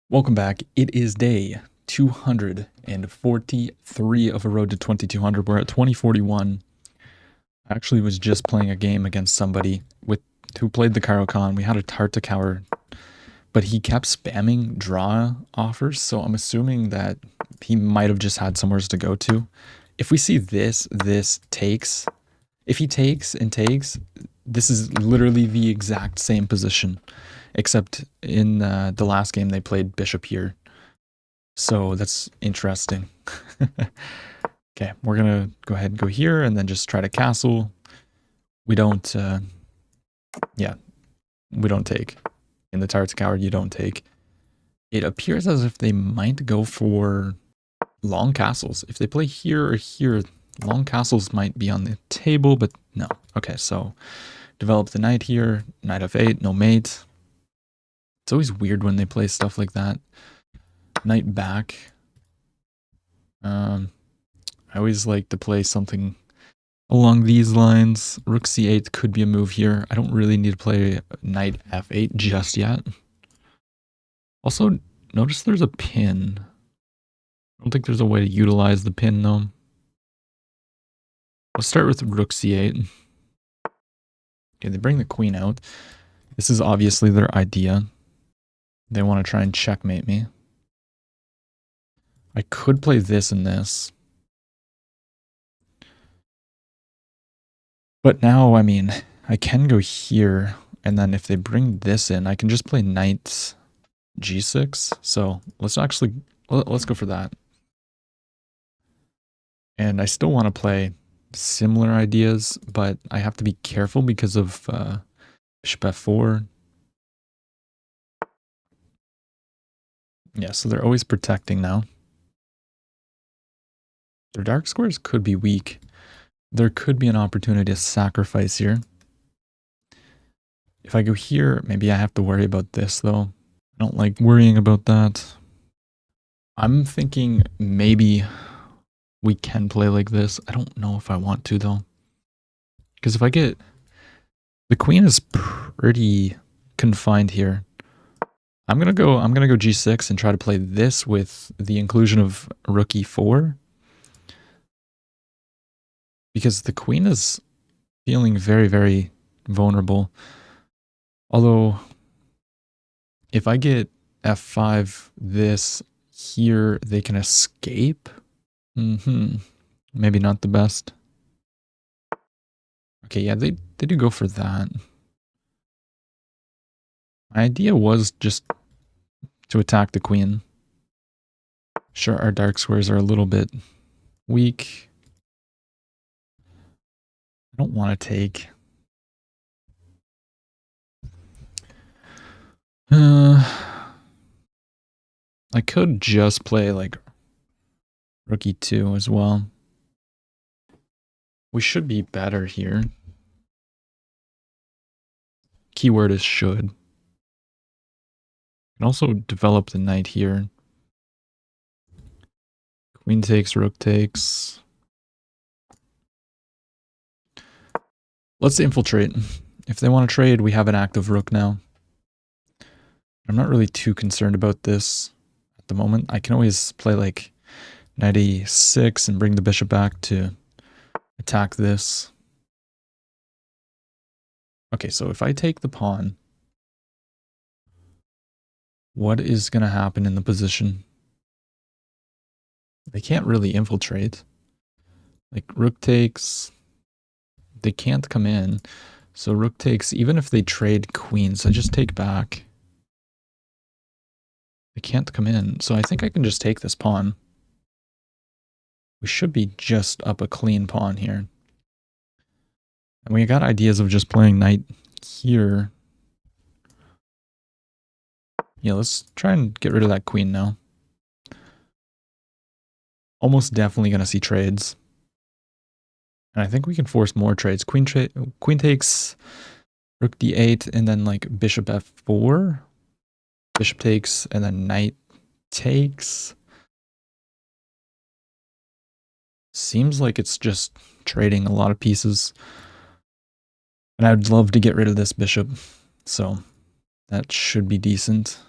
Welcome back. It is day 243 of a road to 2200. We're at 2041. I actually was just playing a game against somebody who played the Khan. We had a Tartakower, but he kept spamming draw offers, so I'm assuming that he might have just had somewhere to go to. If we see this takes. If he takes and takes, this is literally the exact same position, except in the last game they played bishop here. So that's interesting. Okay, we're gonna go ahead and go here and then just try to castle. We don't, yeah, we don't take. In the Tartakower, you don't take. It appears as if they might go for long castles. If they play here or here, long castles might be on the table, but no. Okay, so develop the knight here, knight f8, no mate. It's always weird when they play stuff like that. Knight back. I always like to play something along these lines. Rook c8 could be a move here. I don't really need to play knight f8 just yet. Also, notice there's a pin. I don't think there's a way to utilize the pin though. Let's start with rook c8. Okay, they bring the queen out. This is obviously their idea. They want to try and checkmate me. I could play this and this. But now, I mean, I can go here, and then if they bring this in, I can just play knight g6. So let's go for that. And I still want to play similar ideas, but I have to be careful because of bishop f4. Yeah, so they're always protecting now. Their dark squares could be weak. There could be an opportunity to sacrifice here. If I go here, maybe I have to worry about this though. I don't like worrying about that. I'm thinking maybe we can play like this. I don't know if I want to though. Because if I get... The queen is pretty confined here. I'm gonna go g6 and try to play this with the inclusion of rook e4. Because the queen is feeling very, very vulnerable. Although, if I get f5 this here, they can escape. Maybe not the best. Okay, yeah, they do go for that. My idea was just to attack the queen. Sure, our dark squares are a little bit weak. I don't want to take. I could just play like rook e2 as well. We should be better here. Keyword is should. Can also develop the knight here. Queen takes, rook takes. Let's infiltrate. If they want to trade, we have an active rook now. I'm not really too concerned about this at the moment. I can always play like knight e6 and bring the bishop back to attack this. Okay, so if I take the pawn, what is going to happen in the position? They can't really infiltrate. Like rook takes, they can't come in. So rook takes, even if they trade queens, I just take back. They can't come in. So I think I can just take this pawn. We should be just up a clean pawn here. And we got ideas of just playing knight here. Yeah, let's try and get rid of that queen now. Almost definitely going to see trades. And I think we can force more trades. Queen takes, rook d8, and then like bishop f4. Bishop takes, and then knight takes. Seems like it's just trading a lot of pieces. And I'd love to get rid of this bishop. So that should be decent.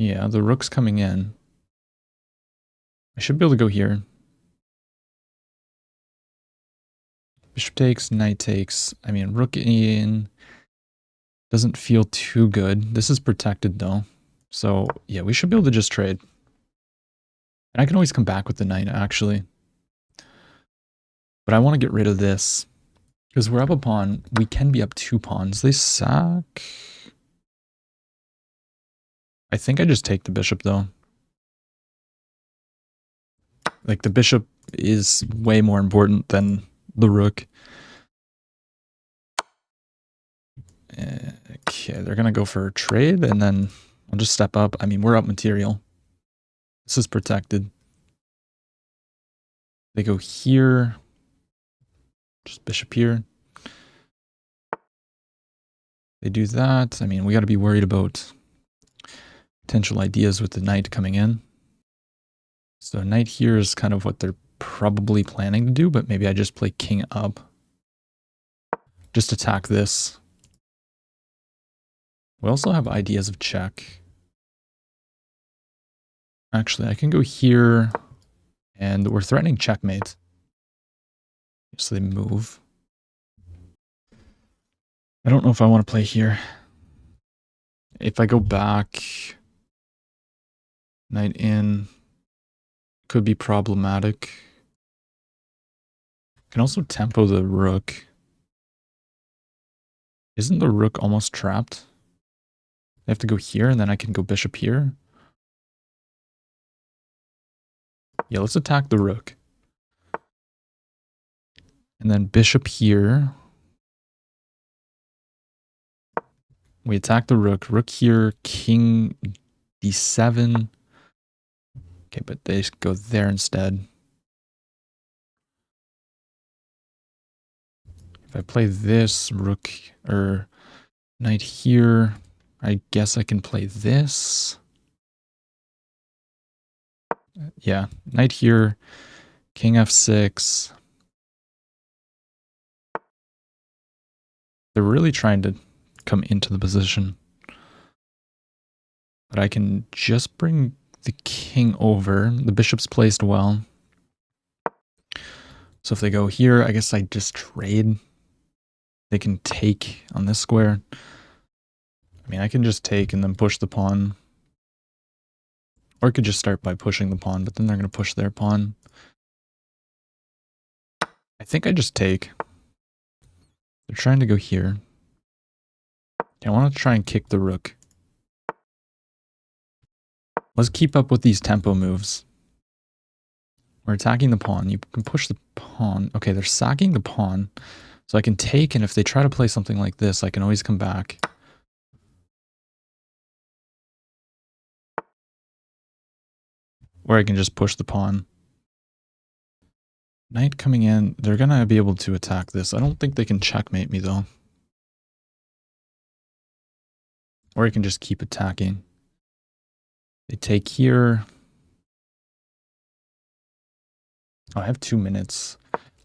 Yeah, the rook's coming in. I should be able to go here. Bishop takes, knight takes. I mean, rook in doesn't feel too good. This is protected though. So yeah, we should be able to just trade. And I can always come back with the knight actually. But I want to get rid of this. Because we're up a pawn. We can be up 2 pawns. They sack. I think I just take the bishop though. Like the bishop is way more important than the rook. Okay, they're going to go for a trade and then I'll just step up. I mean, we're up material. This is protected. They go here. Just bishop here. They do that. I mean, we got to be worried about potential ideas with the knight coming in. So knight here is kind of what they're probably planning to do, but maybe I just play king up. Just attack this. We also have ideas of check. Actually, I can go here, and we're threatening checkmate. So they move. I don't know if I want to play here. If I go back, knight in, could be problematic. Can also tempo the rook. Isn't the rook almost trapped? I have to go here, and then I can go bishop here. Yeah, let's attack the rook. And then bishop here. We attack the rook. Rook here, king d7. Okay, but they go there instead. If I play this rook or knight here, I guess I can play this. Yeah, knight here, king f6. They're really trying to come into the position. But I can just bring the king over. The bishop's placed well. So if they go here, I guess I just trade. They can take on this square. I mean, I can just take and then push the pawn. Or I could just start by pushing the pawn, but then they're going to push their pawn. I think I just take. They're trying to go here. Okay, I want to try and kick the rook. Let's keep up with these tempo moves. We're attacking the pawn. You can push the pawn. Okay, they're sacking the pawn. So I can take, and if they try to play something like this, I can always come back. Or I can just push the pawn. Knight coming in, they're going to be able to attack this. I don't think they can checkmate me, though. Or I can just keep attacking. They take here. Oh, I have 2 minutes.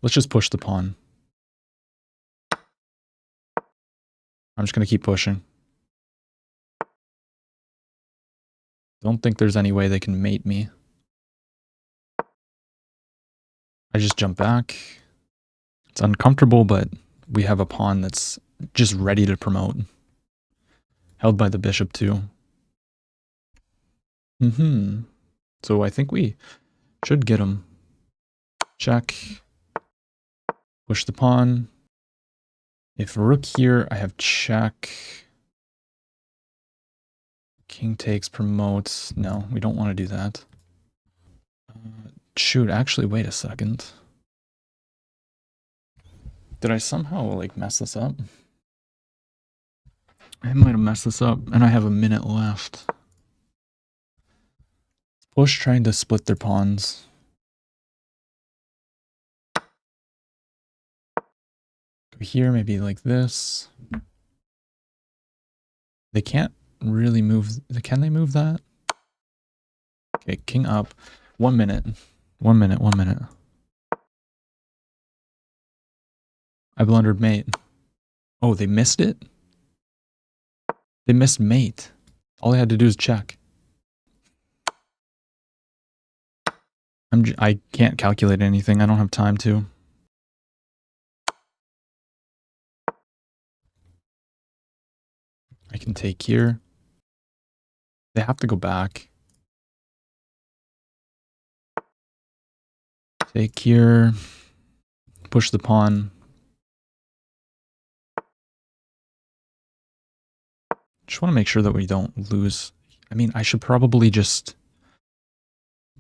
Let's just push the pawn. I'm just going to keep pushing. Don't think there's any way they can mate me. I just jump back. It's uncomfortable, but we have a pawn that's just ready to promote. Held by the bishop too. So I think we should get him. Check. Push the pawn. If rook here, I have check. King takes, promotes. No, we don't want to do that. Shoot, actually, wait a second. Did I somehow, like, mess this up? I might have messed this up, and I have a minute left. Push trying to split their pawns. Go here, maybe like this. They can't really move. Can they move that? Okay, king up. 1 minute. 1 minute, 1 minute. I blundered mate. Oh, they missed it? They missed mate. All I had to do is check. I can't calculate anything. I don't have time to. I can take here. They have to go back. Take here. Push the pawn. Just want to make sure that we don't lose. I mean, I should probably just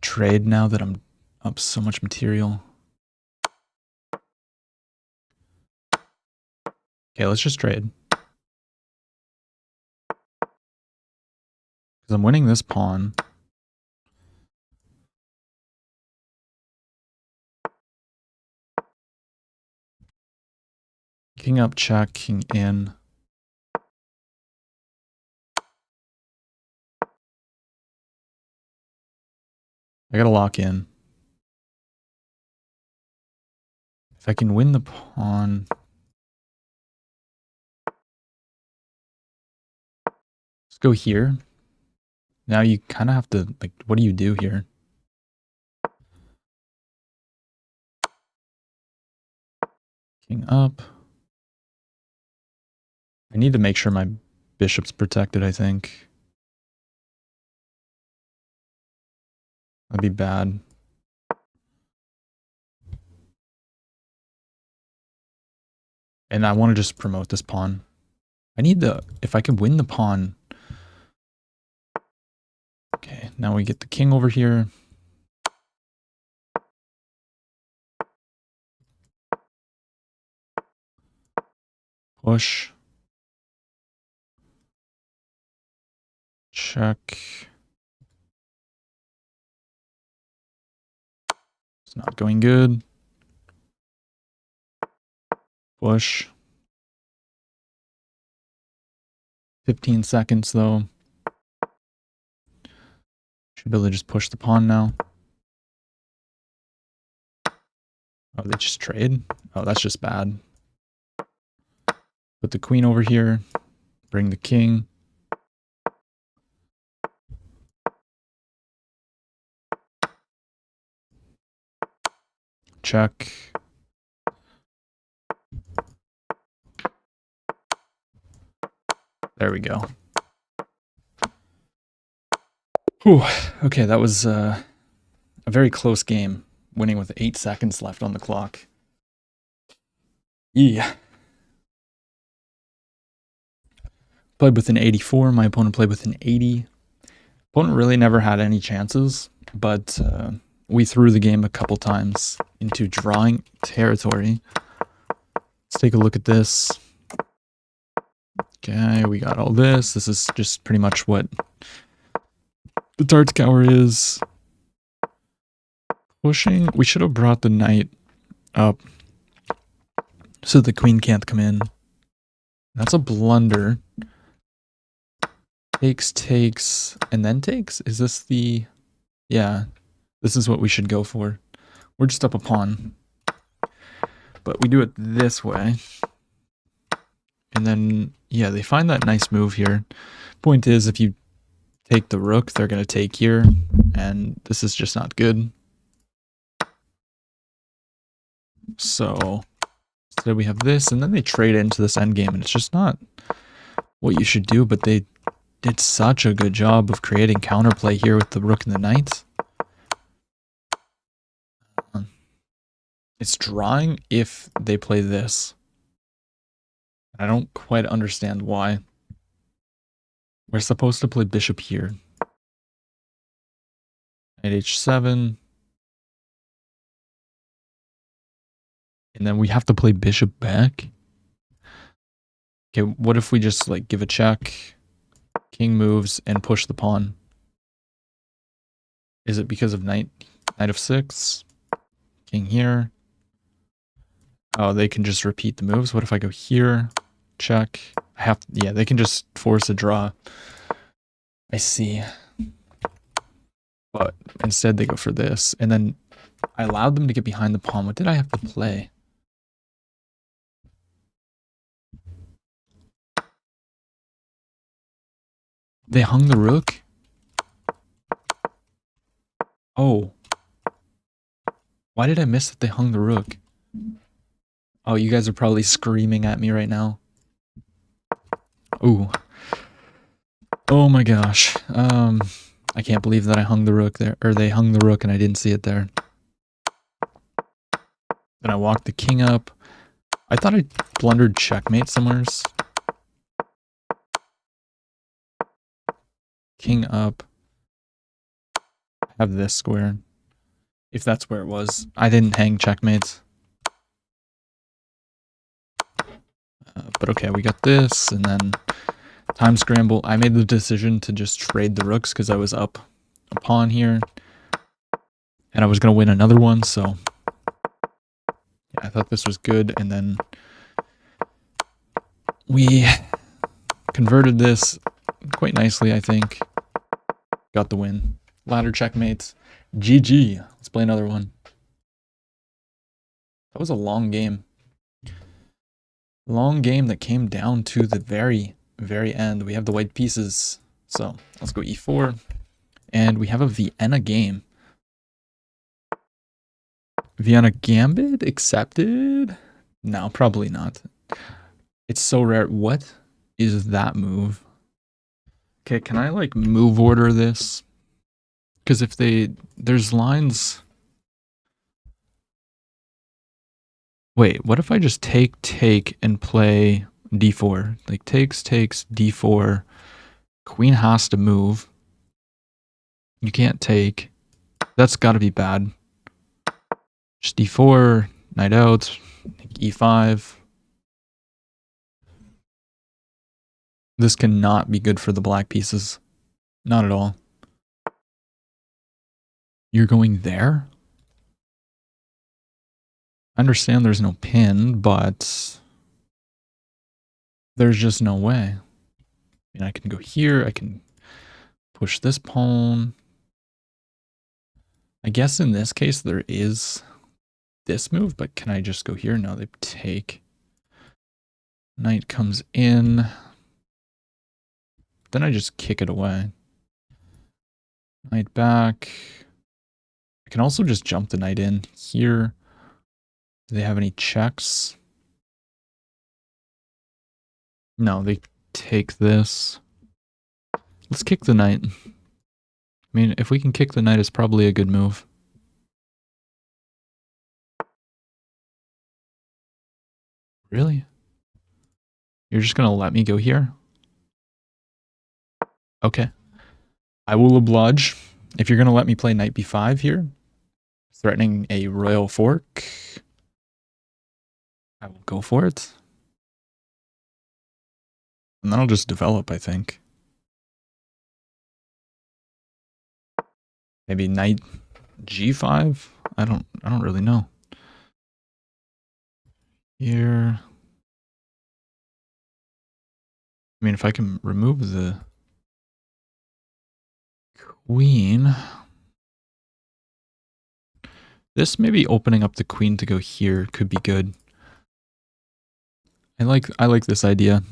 trade now that I'm up so much material. Okay, let's just trade. Because I'm winning this pawn. King up, check, king in. I gotta lock in. If I can win the pawn... Let's go here. Now you kind of have to, like, what do you do here? King up. I need to make sure my bishop's protected, I think. That'd be bad. And I want to just promote this pawn. I need the... If I can win the pawn... Okay, now we get the king over here. Push. Check. It's not going good. Push. 15 seconds though. Should be able to just push the pawn now. Oh, they just trade? Oh, that's just bad. Put the queen over here. Bring the king. Check. There we go. Whew. Okay, that was a very close game, winning with 8 seconds left on the clock. Yeah. Played with an 84. My opponent played with an 80. Opponent really never had any chances, but we threw the game a couple times into drawing territory. Let's take a look at this. Okay, we got all this. This is just pretty much what the Tarts Tower is. Pushing. We should have brought the knight up so the queen can't come in. That's a blunder. Takes, and then takes? Is this the... Yeah, this is what we should go for. We're just up a pawn. But we do it this way. And then, yeah, they find that nice move here. Point is, if you take the rook, they're going to take here. And this is just not good. So, instead we have this, and then they trade into this endgame, and it's just not what you should do, but they did such a good job of creating counterplay here with the rook and the knight. It's drawing if they play this. I don't quite understand why. We're supposed to play bishop here. At h7. And then we have to play bishop back. Okay, what if we just like give a check, king moves, and push the pawn? Is it because of knight of 6? King here. Oh, they can just repeat the moves. What if I go here? Check. Yeah, they can just force a draw. I see. But instead they go for this. And then I allowed them to get behind the pawn. What did I have to play? They hung the rook? Oh. Why did I miss that they hung the rook? Oh, you guys are probably screaming at me right now. Ooh. Oh my gosh. I can't believe that I hung the rook there, or they hung the rook and I didn't see it there. Then I walked the king up. I thought I blundered checkmate somewheres. King up. Have this square. If that's where it was. I didn't hang checkmates. But okay, we got this, and then time scramble. I made the decision to just trade the rooks because I was up a pawn here. And I was going to win another one, so yeah, I thought this was good. And then we converted this quite nicely, I think. Got the win. Ladder checkmates. GG. Let's play another one. That was a long game. Long game that came down to the very, very end. We have the white pieces. So let's go e4. And we have a Vienna game. Vienna Gambit accepted? No, probably not. It's so rare. What is that move? Okay, can I like move order this? Because if there's lines. Wait, what if I just take, and play d4? Like takes, d4. Queen has to move. You can't take. That's got to be bad. Just d4, knight out, e5. This cannot be good for the black pieces. Not at all. You're going there? I understand there's no pin, but there's just no way. I mean, I can go here. I can push this pawn. I guess in this case there is this move, but can I just go here? No, they take. Knight comes in. Then I just kick it away. Knight back. I can also just jump the knight in here. Do they have any checks? No, they take this. Let's kick the knight. I mean, if we can kick the knight, it's probably a good move. Really? You're just going to let me go here? Okay. I will oblige. If you're going to let me play knight b5 here, threatening a royal fork, I will go for it. And then I'll just develop, I think. Maybe knight g5? I don't really know. Here. I mean, if I can remove the queen. This maybe opening up the queen to go here could be good. I like this idea.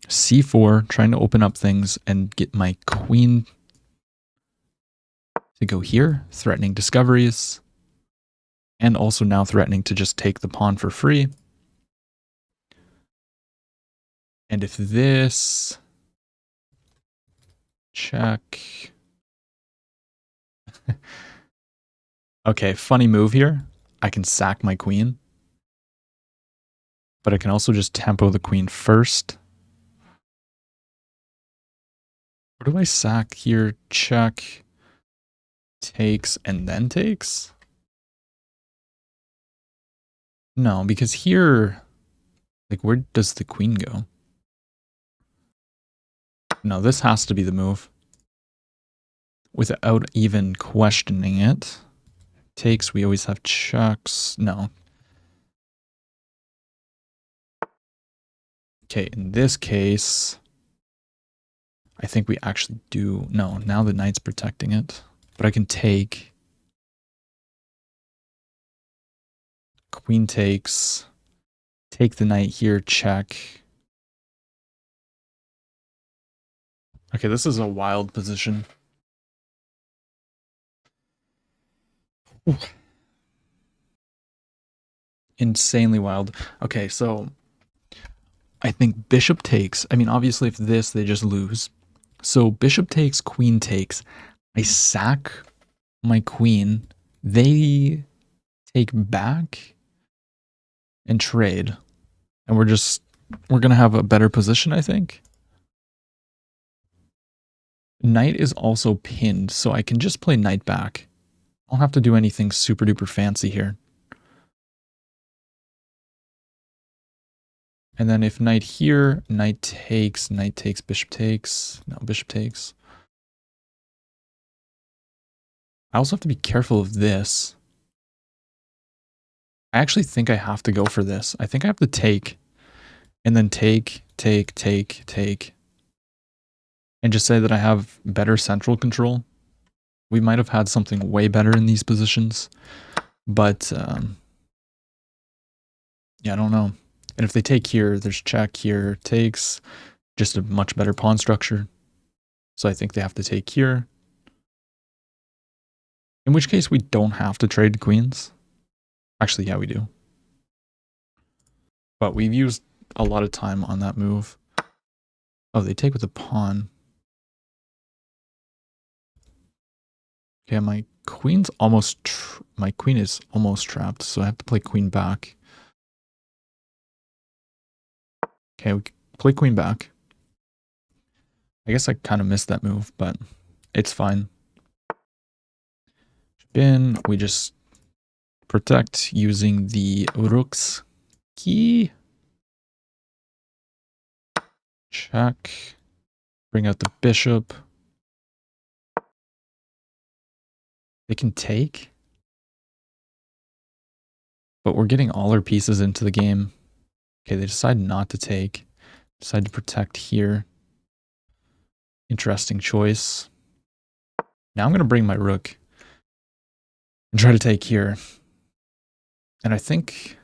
c4, trying to open up things and get my queen to go here, threatening discoveries, and also now threatening to just take the pawn for free. And if this check. Okay, funny move here. I can sack my queen, but I can also just tempo the queen first. Or do I sack here, check, takes, and then takes? No, because here, like, where does the queen go? No, this has to be the move. Without even questioning it. Takes, we always have checks. No. Okay, in this case, I think we actually do. No, now the knight's protecting it. But I can take. Queen takes. Take the knight here, check. Okay, this is a wild position. Ooh. insanely wild. Okay, so I think bishop takes. I mean, obviously, if this, they just lose. So bishop takes, queen takes. I sack my queen. They take back and trade. And we're going to have a better position, I think. Knight is also pinned, so I can just play knight back. I don't have to do anything super duper fancy here. And then if knight here, knight takes, bishop takes. No, bishop takes. I also have to be careful of this. I actually think I have to go for this. I think I have to take. And then take. And just say that I have better central control. We might have had something way better in these positions. But, yeah, I don't know. And if they take here, there's check here, takes. Just a much better pawn structure. So I think they have to take here. In which case we don't have to trade queens. Actually, yeah, we do. But we've used a lot of time on that move. Oh, they take with a pawn. Okay, my queen is almost trapped, so I have to play queen back. Okay, we play queen back. I guess I kind of missed that move, but it's fine. Spin, we just protect using the rook's key. Check. Bring out the bishop. They can take. But we're getting all our pieces into the game. Okay, they decide not to take. Decide to protect here. Interesting choice. Now I'm going to bring my rook and try to take here. And I think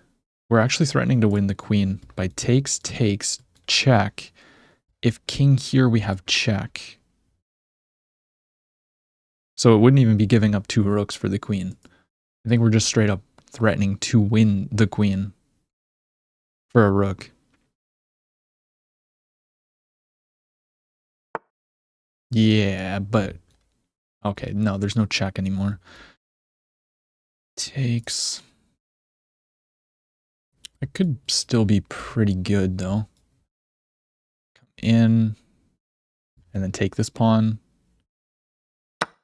we're actually threatening to win the queen by takes, check. If king here, we have check. So it wouldn't even be giving up 2 rooks for the queen. I think we're just straight up threatening to win the queen for a rook. Yeah, but okay, no, there's no check anymore. Takes. It could still be pretty good though. Come in and then take this pawn.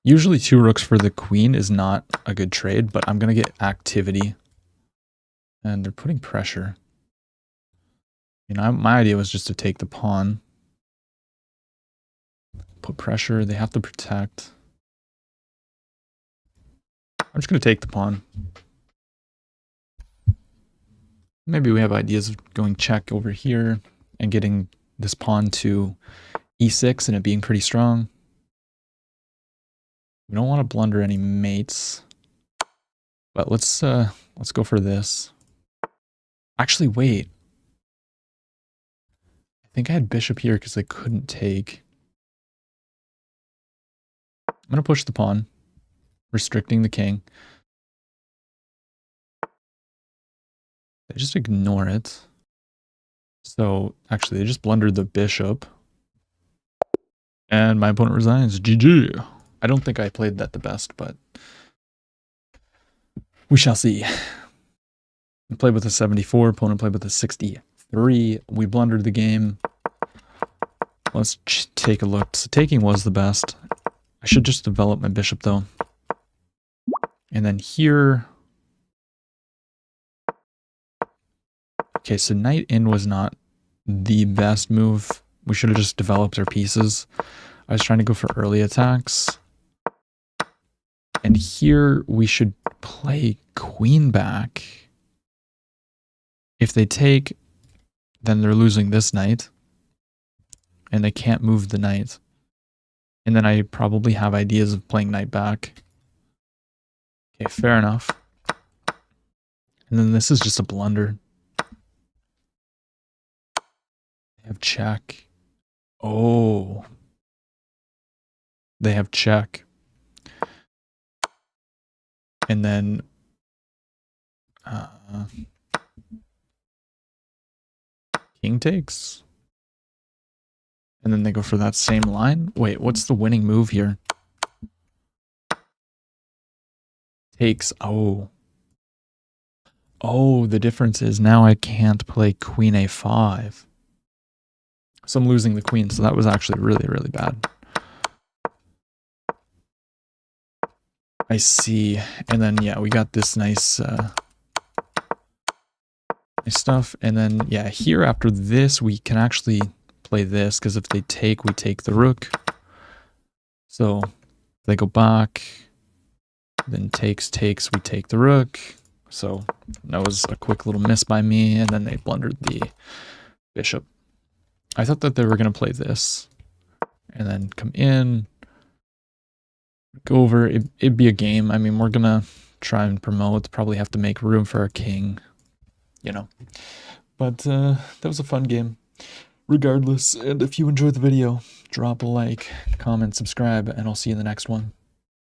Usually 2 rooks for the queen is not a good trade, but I'm going to get activity. And they're putting pressure. You know, my idea was just to take the pawn. Put pressure. They have to protect. I'm just going to take the pawn. Maybe we have ideas of going check over here and getting this pawn to e6 and it being pretty strong. We don't want to blunder any mates. But let's go for this. Actually, wait. I think I had bishop here because I couldn't take. I'm going to push the pawn, restricting the king. They just ignore it. So, actually, they just blundered the bishop. And my opponent resigns. GG. I don't think I played that the best, but we shall see. I played with a 74. Opponent played with a 63. We blundered the game. Let's take a look. So taking was the best. I should just develop my bishop, though. And then here... Okay, so knight in was not the best move. We should have just developed our pieces. I was trying to go for early attacks. And here we should play queen back. If they take, then they're losing this knight. And they can't move the knight. And then I probably have ideas of playing knight back. Okay, fair enough. And then this is just a blunder. They have check. Oh. They have check. And then King takes. And then they go for that same line. Wait, what's the winning move here? Takes. Oh. Oh, the difference is now I can't play queen a5. So I'm losing the queen, so that was actually really, really bad. I see. And then, yeah, we got this nice stuff. And then, yeah, here after this, we can actually play this, because if they take, we take the rook. So if they go back, then takes, we take the rook. So that was a quick little miss by me, and then they blundered the bishop. I thought that they were going to play this, and then come in, go over. It'd be a game. I mean, we're going to try and promote, probably have to make room for our king, you know. But that was a fun game, regardless. And if you enjoyed the video, drop a like, comment, subscribe, and I'll see you in the next one.